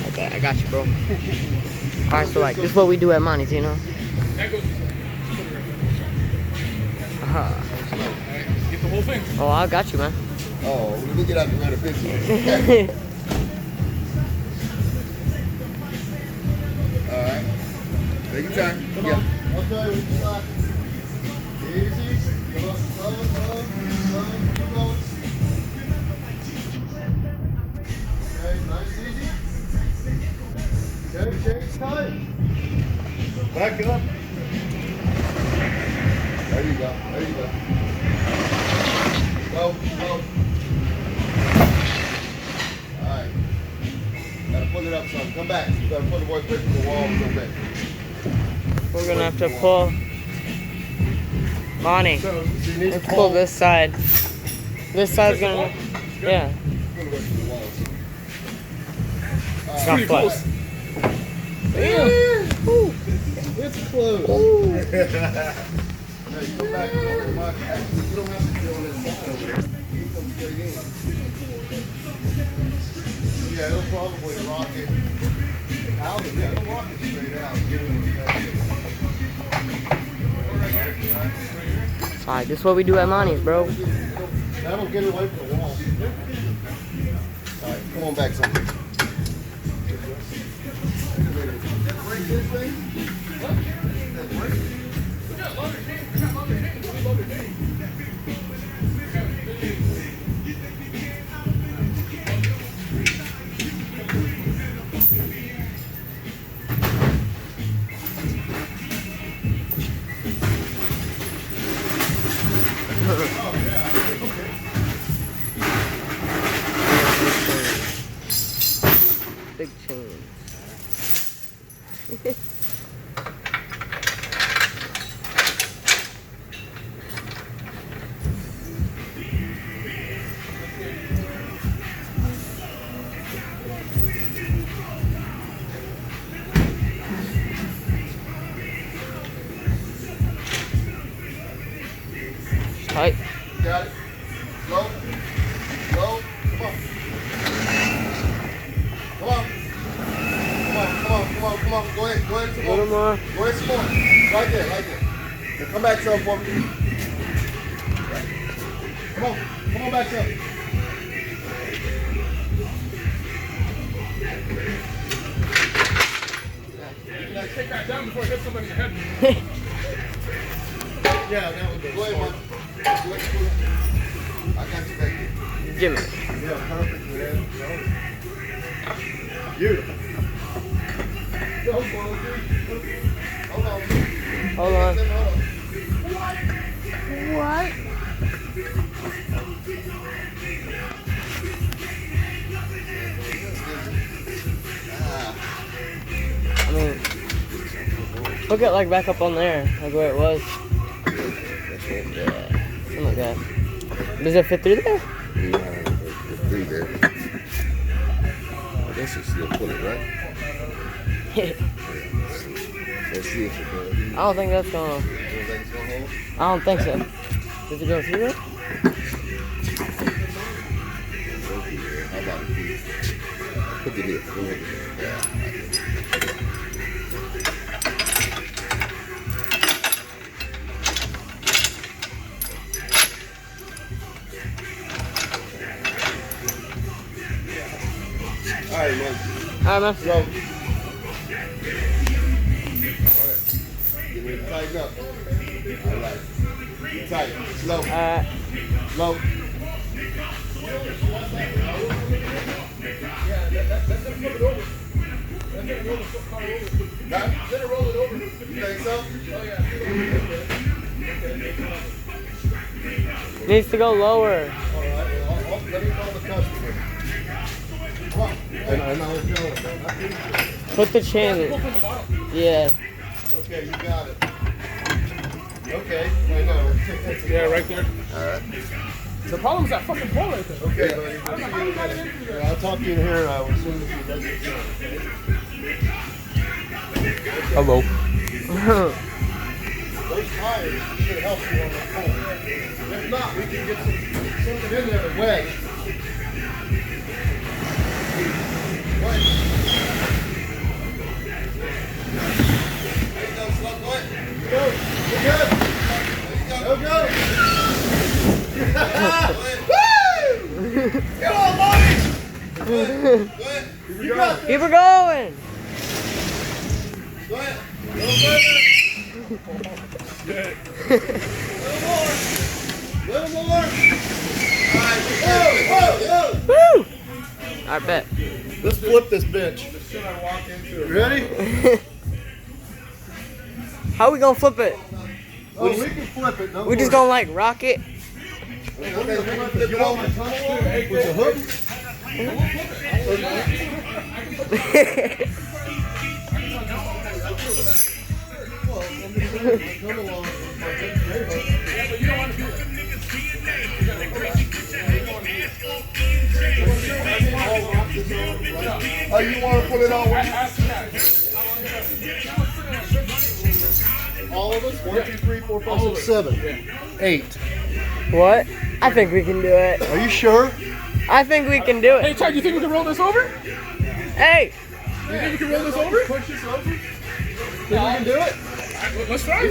Okay, I got you, bro. Alright, so like, this is what we do at Monty's, you know? Get the whole thing. Oh, I got you, man. Oh, let me get out the better picture. Alright. Take your time. Come on. Okay, we can start. Easy. Come on. Slow. Keep going. Okay, nice, easy. Okay, change time. Back it up. There you go. Slow. Alright. Gotta pull it up some. Come back. You gotta pull the work away from the wall a little bit. We're gonna have to pull. Monty, So you need let's pull this side. This side's gonna. Yeah. Pull it away from the wall. It's not flush. It's close. Hey, come back over to my actually, you don't have to do on this side over there. You come straight in. Yeah, it'll probably rock it out. Yeah, it'll rock it straight out. Get it in the Alright, this is what we do at Monty's, bro. That'll get it away from the wall. Alright, come on back some. Break this thing? Big change. Tight. Got it. Slow. Come on. Come on. Go ahead. Some A little more. Go ahead, some more. Right there. Now come back some for me. Come on back some. Now take that down before it hits somebody in the head. Yeah, that would go. Go ahead, man. I got you back here. Jimmy. Yeah, perfect, man. Beautiful. Hold on. Hold on. What? I mean, hook it like back up on there, like where it was. Yeah, something like that. Does it fit through there? Yeah, it's through there. I guess you still pull it, right? Let's see if it does. I don't think that's gonna. You think it's gonna hold? I don't think so. Does it go through it? How about this? Put it here. Go ahead. Yeah. All right, man. Alright, man. Slow. All right. Get ready to tighten up. All right. Get tight. Slow. Slow. Let it roll it over. You think so? Oh, yeah. Needs to go lower. All right. Let me call the customer. Come on. And I'll let you know. Put the chin. Yeah. Okay, you got it. Okay, I know. Yeah, right there. Alright. The problem is that fucking pole right there. Okay, buddy. I'll talk to you here as soon as he does it. Hello. Those tires should help you on the pole. If not, we can get something in there to wedge. Go ahead. You got Keep her going. Go ahead. A little more. All right. Whoa. Woo! I bet. Let's flip this bitch. Should I walk into it? Ready? How we gonna flip it? Oh, we can flip it. We just gonna like rock it? Get on the tunnel with the hook. Oh, you want to put it on? All of us? 1, 2, 3, 4, 5, 6, 7, 8. What? I think we can do it. Are you sure? I think we can do Hey, it. Chad, you think we can roll this over? Hey! You think we can roll this over? Push this over. Think we can do it? Let's try I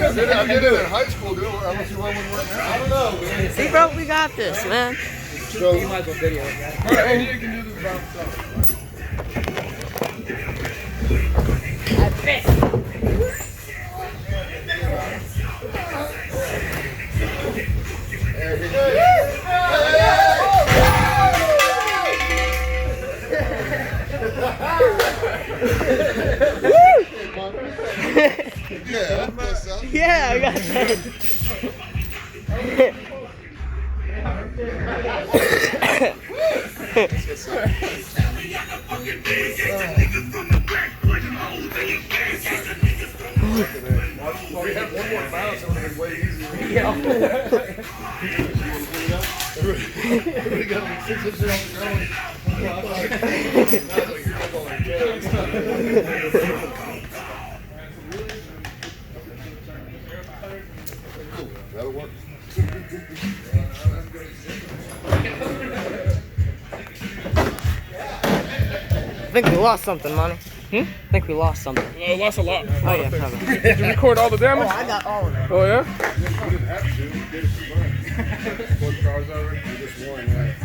did it in high school, dude. Unless you run one right now. I don't know, man. See, bro, we got this, man. So, All right, you can do this by himself. I bet. yeah, that's up. Yeah, I got that. Well, we had one more bounce, it would have been way easier. We got like 6 inches off the ground. That'll work. I think we lost something, Monty. I think we lost something. Oh, lost a lot. Oh, yeah, probably. Did you record all the damage? I got all of it. Oh, yeah? We didn't have to. We did it for fun. 4 cars already. We just won, right?